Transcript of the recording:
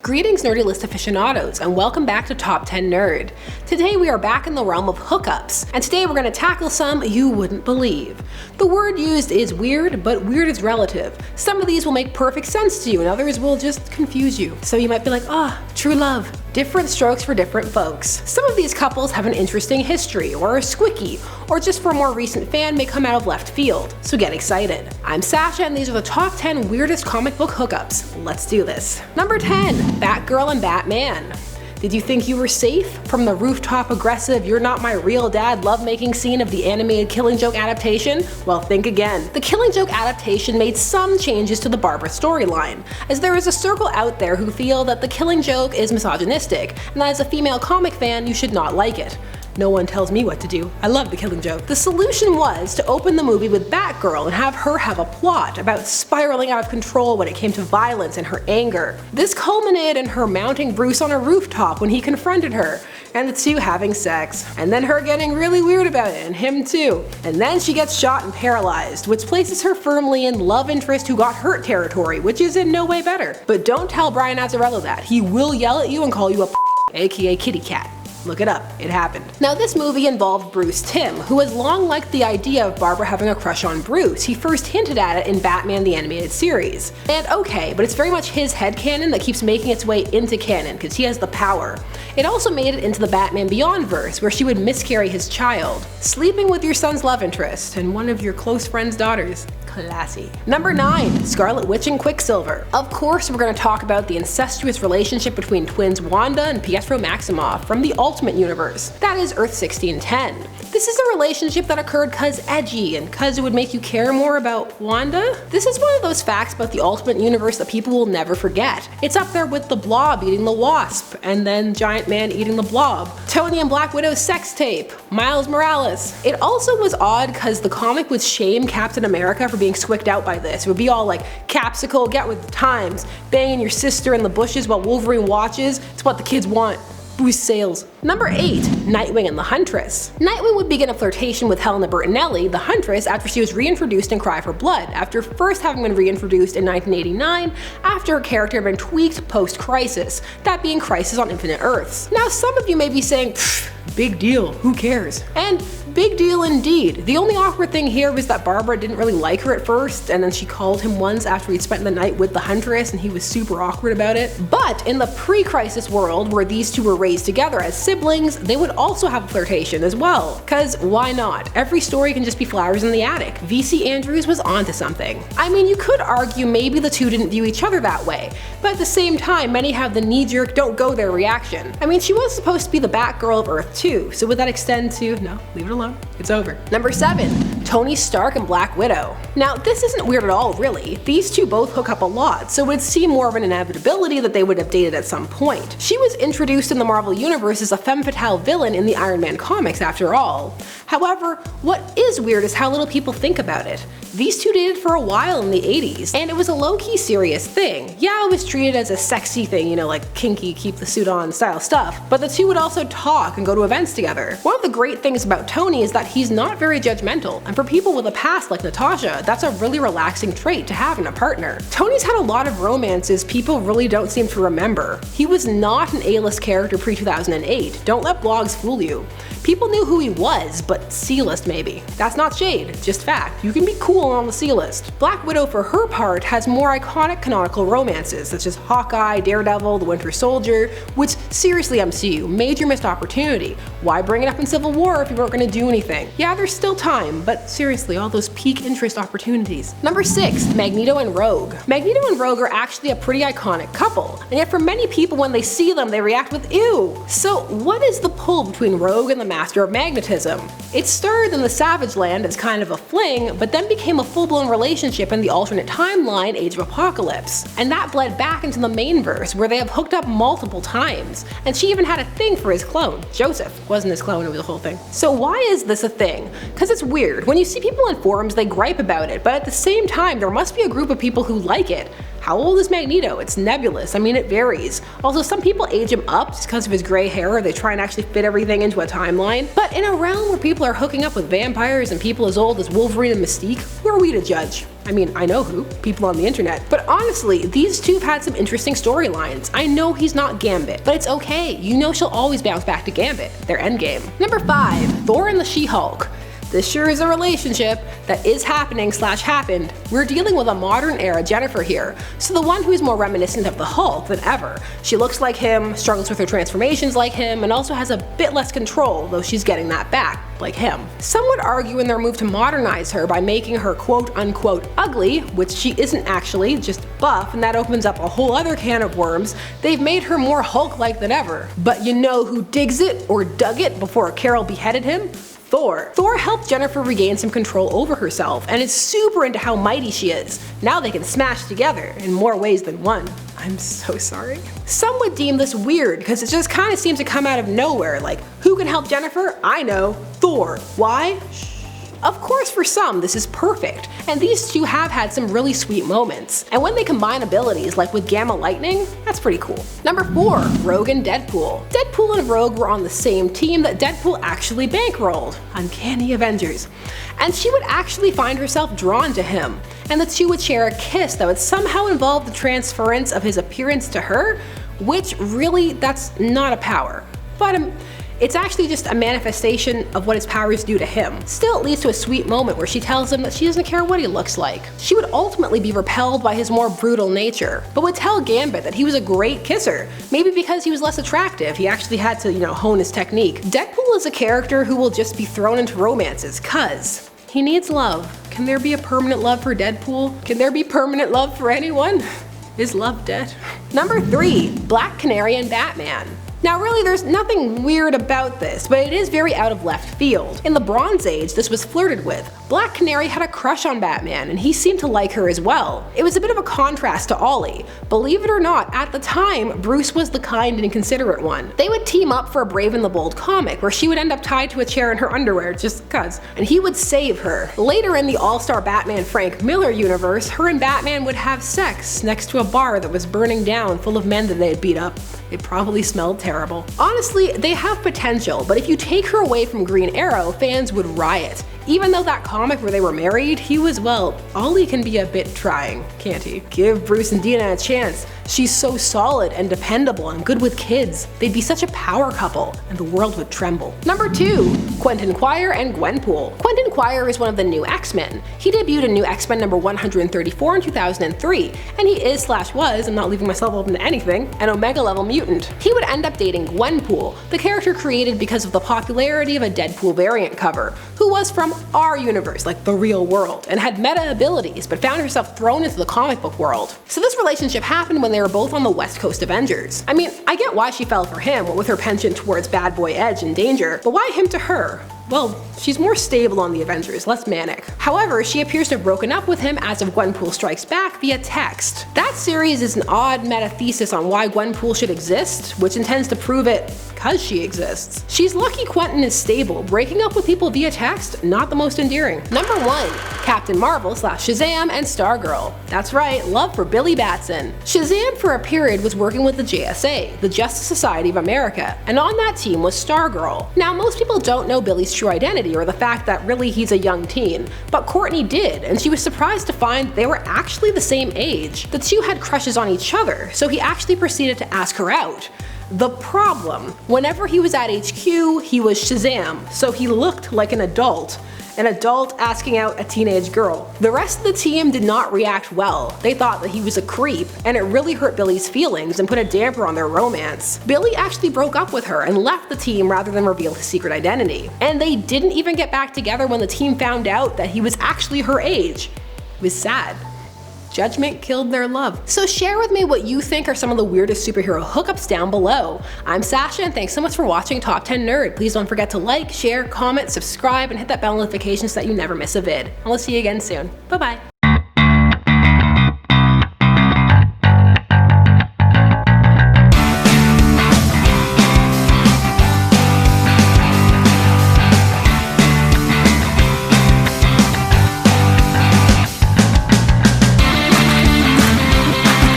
Greetings nerdy list aficionados, and welcome back to Top 10 Nerd. Today we are back in the realm of hookups, and today we're going to tackle some you wouldn't believe. The word used is weird, but weird is relative. Some of these will make perfect sense to you and others will just confuse you. So you might be like, true love. Different strokes for different folks. Some of these couples have an interesting history, or are squicky, or just for a more recent fan may come out of left field. So get excited. I'm Sasha and these are the top 10 weirdest comic book hookups. Let's do this. Number 10. Batgirl and Batman. Did you think you were safe from the rooftop aggressive "you're not my real dad" lovemaking scene of the animated Killing Joke adaptation? Well, think again. The Killing Joke adaptation made some changes to the Barbara storyline, as there is a circle out there who feel that the Killing Joke is misogynistic, and that as a female comic fan you should not like it. No one tells me what to do. I love the Killing Joke. The solution was to open the movie with Batgirl and have her have a plot about spiraling out of control when it came to violence and her anger. This culminated in her mounting Bruce on a rooftop when he confronted her, and the two having sex. And then her getting really weird about it, and him too. And then she gets shot and paralyzed, which places her firmly in love interest who got hurt territory, which is in no way better. But don't tell Brian Azzarello that. He will yell at you and call you a aka kitty cat. Look it up, it happened. Now this movie involved Bruce Timm, who has long liked the idea of Barbara having a crush on Bruce. He first hinted at it in Batman the Animated Series. And okay, but it's very much his headcanon that keeps making its way into canon, because he has the power. It also made it into the Batman Beyond verse, where she would miscarry his child. Sleeping with your son's love interest, and one of your close friend's daughters. Classy. Number 9. Scarlet Witch and Quicksilver. Of course we're going to talk about the incestuous relationship between twins Wanda and Pietro Maximoff from the Ultimate Universe. That is Earth 1610. This is a relationship that occurred cause edgy and cause it would make you care more about Wanda. This is one of those facts about the Ultimate Universe that people will never forget. It's up there with the Blob eating the Wasp, and then Giant Man eating the Blob, Tony and Black Widow's sex tape, Miles Morales. It also was odd cause the comic would shame Captain America for being squicked out by this. It would be all like, Capsicle, get with the times, banging your sister in the bushes while Wolverine watches, it's what the kids want. Boost sales. Number 8. Nightwing and The Huntress. Nightwing would begin a flirtation with Helena Bertinelli, the Huntress, after she was reintroduced in Cry for Blood, after first having been reintroduced in 1989 after her character had been tweaked post-Crisis, that being Crisis on Infinite Earths. Now some of you may be saying, big deal, who cares? And big deal indeed. The only awkward thing here was that Barbara didn't really like her at first, and then she called him once after he'd spent the night with the Huntress and he was super awkward about it. But in the pre-Crisis world where these two were raised together as siblings, they would also have a flirtation as well. Cause why not? Every story can just be flowers in the attic. VC Andrews was onto something. I mean, you could argue maybe the two didn't view each other that way, but at the same time many have the knee-jerk don't go there reaction. I mean, she was supposed to be the Batgirl of Earth 2, so would that extend to, no, leave it alone. It's over. Number 7. Tony Stark and Black Widow. Now this isn't weird at all really. These two both hook up a lot, so it would seem more of an inevitability that they would have dated at some point. She was introduced in the Marvel Universe as a femme fatale villain in the Iron Man comics after all. However, what is weird is how little people think about it. These two dated for a while in the 80s, and it was a low-key serious thing. Yeah, it was treated as a sexy thing, you know, like kinky, keep the suit on style stuff, but the two would also talk and go to events together. One of the great things about Tony is that he's not very judgmental, and for people with a past like Natasha, that's a really relaxing trait to have in a partner. Tony's had a lot of romances people really don't seem to remember. He was not an A-list character pre-2008, don't let blogs fool you. People knew who he was, but C-list maybe. That's not shade, just fact. You can be cool on the C-list. Black Widow for her part has more iconic canonical romances, such as Hawkeye, Daredevil, The Winter Soldier, which seriously MCU, major missed opportunity. Why bring it up in Civil War if you weren't gonna do anything? Yeah, there's still time, but seriously, all those peak interest opportunities. Number 6. Magneto and Rogue. Magneto and Rogue are actually a pretty iconic couple, and yet for many people when they see them they react with ew. So what is the pull between Rogue and the Master of Magnetism? It started in the Savage Land as kind of a fling, but then became a full-blown relationship in the alternate timeline Age of Apocalypse. And that bled back into the main verse, where they have hooked up multiple times. And she even had a thing for his clone. Joseph wasn't his clone, it was a whole thing. So why is this a thing? Cause it's weird. When you see people in forums they gripe about it, but at the same time there must be a group of people who like it. How old is Magneto? It's nebulous. I mean, it varies. Also, some people age him up just because of his gray hair, or they try and actually fit everything into a timeline. But in a realm where people are hooking up with vampires and people as old as Wolverine and Mystique, who are we to judge? I mean, I know who, people on the internet. But honestly, these two have had some interesting storylines. I know he's not Gambit, but it's okay. You know she'll always bounce back to Gambit, their endgame. Number 5, Thor and She Hulk. This sure is a relationship that is happened. We're dealing with a modern era Jennifer here, so the one who is more reminiscent of the Hulk than ever. She looks like him, struggles with her transformations like him, and also has a bit less control, though she's getting that back, like him. Some would argue in their move to modernize her by making her quote unquote ugly, which she isn't actually, just buff, and that opens up a whole other can of worms. They've made her more Hulk-like than ever. But you know who digs it, or dug it, before Carol beheaded him? Thor. Thor helped Jennifer regain some control over herself and is super into how mighty she is. Now they can smash together in more ways than one. I'm so sorry. Some would deem this weird because it just kind of seems to come out of nowhere, like, who can help Jennifer? I know, Thor. Why? Of course, for some, this is perfect, and these two have had some really sweet moments. And when they combine abilities, like with Gamma Lightning, that's pretty cool. Number 4, Rogue and Deadpool. Deadpool and Rogue were on the same team that Deadpool actually bankrolled, Uncanny Avengers. And she would actually find herself drawn to him, and the two would share a kiss that would somehow involve the transference of his appearance to her, which really, that's not a power. But it's actually just a manifestation of what his powers do to him. Still, it leads to a sweet moment where she tells him that she doesn't care what he looks like. She would ultimately be repelled by his more brutal nature, but would tell Gambit that he was a great kisser. Maybe because he was less attractive, he actually had to, hone his technique. Deadpool is a character who will just be thrown into romances, cause he needs love. Can there be a permanent love for Deadpool? Can there be permanent love for anyone? Is love dead? Number 3, Black Canary and Batman. Now really, there's nothing weird about this, but it is very out of left field. In the Bronze Age, this was flirted with. Black Canary had a crush on Batman, and he seemed to like her as well. It was a bit of a contrast to Ollie. Believe it or not, at the time, Bruce was the kind and considerate one. They would team up for a Brave and the Bold comic, where she would end up tied to a chair in her underwear, just cuz, and he would save her. Later in the All-Star Batman Frank Miller universe, her and Batman would have sex next to a bar that was burning down full of men that they had beat up. It probably smelled terrible. Honestly, they have potential, but if you take her away from Green Arrow, fans would riot. Even though that comic where they were married, he was, well, Ollie can be a bit trying, can't he? Give Bruce and Dina a chance. She's so solid and dependable and good with kids. They'd be such a power couple, and the world would tremble. Number 2, Quentin QUIRE and GWENPOOL. Quentin QUIRE is one of the new X-Men. He debuted in New X-Men number 134 in 2003, and he is/was, I'm not leaving myself open to anything, an Omega level mutant. He would end up dating GWENPOOL, the character created because of the popularity of a Deadpool variant cover, who was from our universe, like the real world, and had meta abilities, but found herself thrown into the comic book world. So this relationship happened when they were both on the West Coast Avengers. I mean, I get why she fell for him, with her penchant towards bad boy Edge and Danger, but why him to her? Well, she's more stable on the Avengers, less manic. However, she appears to have broken up with him as of Gwenpool Strikes Back via text. That series is an odd meta-thesis on why Gwenpool should exist, which intends to prove it because she exists. She's lucky Quentin is stable. Breaking up with people via text, not the most endearing. Number 1, Captain Marvel / Shazam and Stargirl. That's right, love for Billy Batson. Shazam for a period was working with the JSA, the Justice Society of America, and on that team was Stargirl. Now, most people don't know Billy's true identity or the fact that really he's a young teen, but Courtney did, and she was surprised to find they were actually the same age. The two had crushes on each other, so he actually proceeded to ask her out. The problem, whenever he was at HQ, he was Shazam, so he looked like an adult asking out a teenage girl. The rest of the team did not react well. They thought that he was a creep, and it really hurt Billy's feelings and put a damper on their romance. Billy actually broke up with her and left the team rather than reveal his secret identity. And they didn't even get back together when the team found out that he was actually her age. It was sad. Judgment killed their love. So share with me what you think are some of the weirdest superhero hookups down below. I'm Sasha, and thanks so much for watching Top 10 Nerd. Please don't forget to like, share, comment, subscribe, and hit that bell notification so that you never miss a vid. And we'll see you again soon. Bye bye.